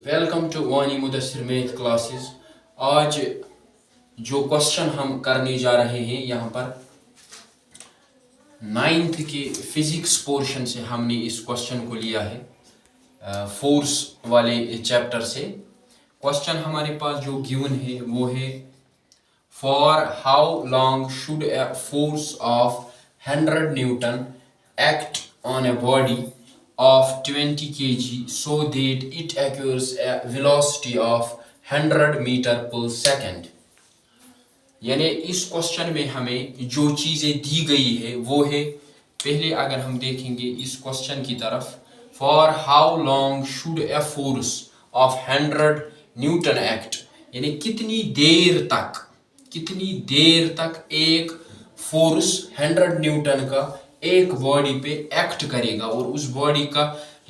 Welcome to वानी Mudassir math classes. आज जो क्वेश्चन हम करने जा रहे हैं यहाँ पर 9th के फिजिक्स पोर्शन से हमने इस क्वेश्चन को लिया है फोर्स वाले चैप्टर से। क्वेश्चन हमारे पास जो गिवन है वो है for how long should a force of 100 Newton act on a body of 20 kg so that it acquires a velocity of 100 meter per second। यानी इस क्वेश्चन में हमें जो चीज़ें दी गई है वो है, पहले अगर हम देखेंगे इस क्वेश्चन की तरफ, for how long should a force of 100 Newton act, यानी कितनी देर तक एक फोर्स 100 न्यूटन का एक बॉडी पे एक्ट करेगा और उस बॉडी का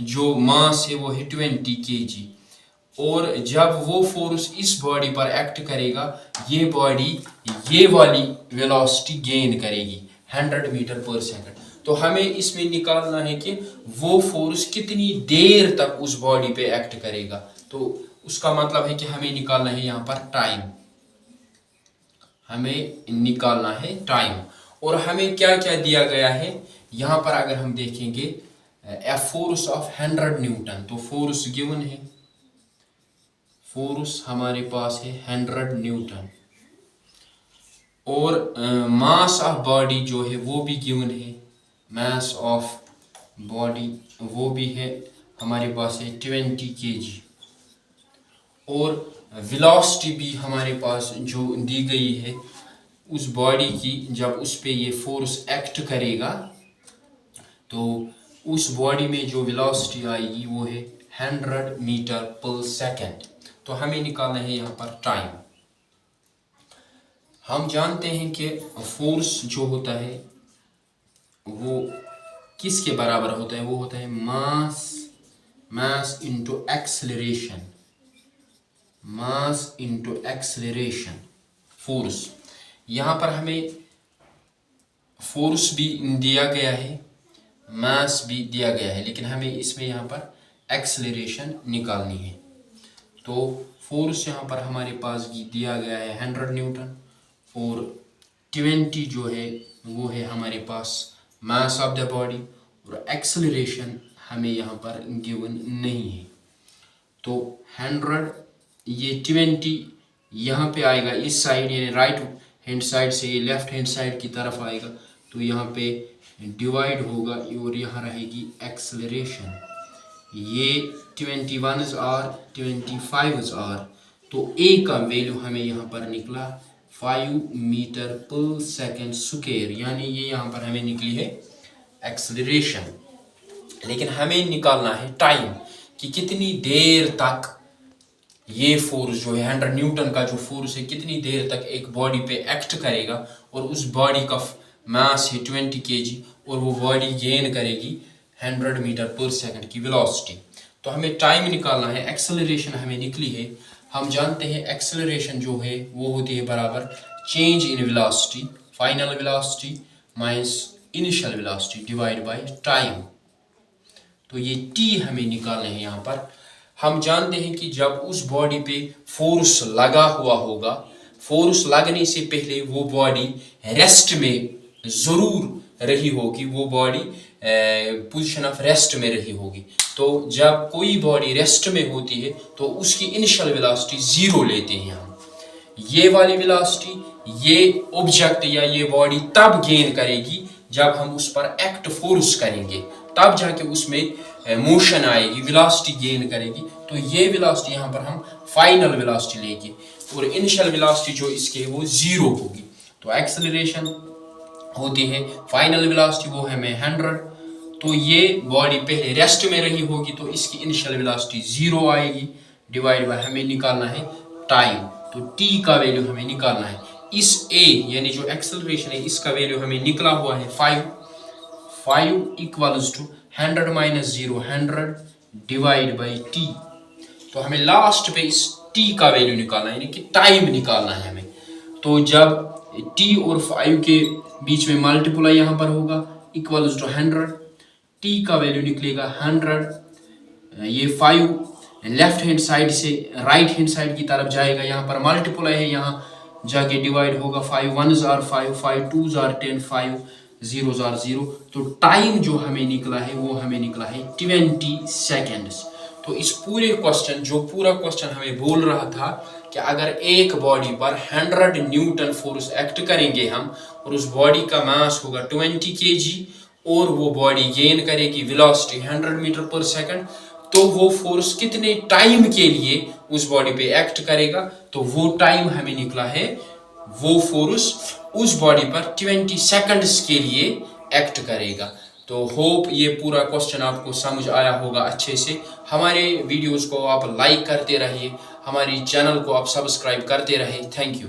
जो मास है वो है 20 kg। और जब वो फोर्स इस बॉडी पर एक्ट करेगा ये बॉडी ये वाली वेलोसिटी गेन करेगी 100 मीटर पर सेकंड। तो हमें इसमें निकालना है कि वो फोर्स कितनी देर तक उस बॉडी पे एक्ट करेगा। तो उसका मतलब है कि हमें निकालना है यहाँ पर टाइम, हमें निकालना है टाइम। और हमें क्या क्या दिया गया है यहाँ पर अगर हम देखेंगे ए फोर्स ऑफ 100 न्यूटन, तो फोर्स गिवन है, फोर्स हमारे पास है 100 न्यूटन और मास ऑफ बॉडी जो है वो भी गिवन है, मास ऑफ बॉडी वो भी है हमारे पास है 20 kg और वेलोसिटी भी हमारे पास जो दी गई है उस बॉडी की, जब उस पे ये फोर्स एक्ट करेगा तो उस बॉडी में जो वेलोसिटी आएगी वो है 100 मीटर पर सेकंड। तो हमें निकालना है यहाँ पर टाइम। हम जानते हैं कि फोर्स जो होता है वो किसके बराबर होता है, वो होता है mass into acceleration, mass into acceleration force. यहाँ पर हमें फोर्स भी दिया गया है, मास भी दिया गया है, लेकिन हमें इसमें यहाँ पर एक्सेलरेशन निकालनी है। तो फोर्स यहाँ पर हमारे पास दिया गया है 100 न्यूटन और 20 जो है वो है हमारे पास मास ऑफ द बॉडी, और एक्सेलरेशन हमें यहाँ पर गिवन नहीं है। तो 100 ये 20 यहाँ पे आएगा इस साइड, यानी राइट हैंड साइड से ये लेफ्ट हैंड साइड की तरफ आएगा, तो यहाँ पे डिवाइड होगा और यहाँ रहेगी एक्सेलरेशन। ये 21 आर 25 आर, तो ए का वैल्यू हमें यहाँ पर निकला 5 मीटर पर सेकेंड स्क्वायर, यानी ये यहाँ पर हमें निकली है एक्सेलरेशन। लेकिन हमें निकालना है टाइम कि कितनी देर तक ये फोर्स जो है 100 न्यूटन का जो फोर्स है कितनी देर तक एक बॉडी पे एक्ट करेगा और उस बॉडी का मास है 20 kg और वो बॉडी गेन करेगी 100 मीटर पर सेकंड की वेलोसिटी। तो हमें टाइम निकालना है। एक्सेलरेशन हमें निकली है, हम जानते हैं एक्सेलरेशन जो है वो होती है बराबर change in velocity, final velocity minus initial velocity divide by time. तो ये टी हमें निकालना है यहाँ पर। हम जानते हैं कि जब उस बॉडी पे फोर्स लगा हुआ होगा, फोर्स लगने से पहले वो बॉडी रेस्ट में ज़रूर रही होगी, वो बॉडी पोजीशन ऑफ रेस्ट में रही होगी। तो जब कोई बॉडी रेस्ट में होती है तो उसकी इनिशियल वेलोसिटी 0 लेते हैं हम। ये वाली वेलोसिटी ये ऑब्जेक्ट या ये बॉडी तब गेन करेगी जब हम उस पर एक्ट फोर्स करेंगे, तब जाके उसमें मोशन आएगी, वेलोसिटी गेन करेगी। तो ये वेलोसिटी यहाँ पर हम फाइनल वेलोसिटी लेंगे और इनिशियल वेलोसिटी जो इसके वो 0 होगी। तो एक्सेलरेशन होती है फाइनल वेलोसिटी वो है 100, तो ये बॉडी पहले रेस्ट में रही होगी तो इसकी इनिशियल वेलोसिटी 0 आएगी डिवाइड बाय हमें निकालना है टाइम। तो टी का वैल्यू हमें निकालना है। इस ए यानी जो एक्सेलरेशन है इसका वैल्यू हमें निकला हुआ है 5 equals to 100 minus 0 100 divide by T. तो हमें लास्ट पे इस टी का वैल्यू निकालना है, यानी कि टाइम निकालना है हमें। तो जब टी और 5 के बीच में मल्टीप्लाई यहाँ पर होगा इक्वल्स टू 100, टी का वैल्यू निकलेगा 100, ये 5 लेफ्ट हैंड साइड से राइट हैंड साइड की तरफ जाएगा। यहाँ पर मल्टीप्लाई है, यहाँ जाके डिवाइड होगा। 5 1s are 5, 5 2s are 10, 5 0s are 0। तो टाइम जो हमें निकला है वो हमें निकला है 20 सेकेंड्स। तो इस पूरे क्वेश्चन, जो पूरा क्वेश्चन हमें बोल रहा था कि अगर एक बॉडी पर 100 न्यूटन फोर्स एक्ट करेंगे हम, और उस बॉडी का मास होगा 20 kg, और वो बॉडी गेन करेगी वेलोसिटी 100 मीटर पर सेकंड, तो वो फोर्स कितने टाइम के लिए उस बॉडी पे एक्ट करेगा। तो वो टाइम हमें निकला है, वो फोर्स उस बॉडी पर 20 सेकंड्स के लिए एक्ट करेगा। तो होप ये पूरा क्वेश्चन आपको समझ आया होगा अच्छे से। हमारे वीडियोस को आप लाइक करते रहिए, हमारी चैनल को आप सब्सक्राइब करते रहिए। Thank you.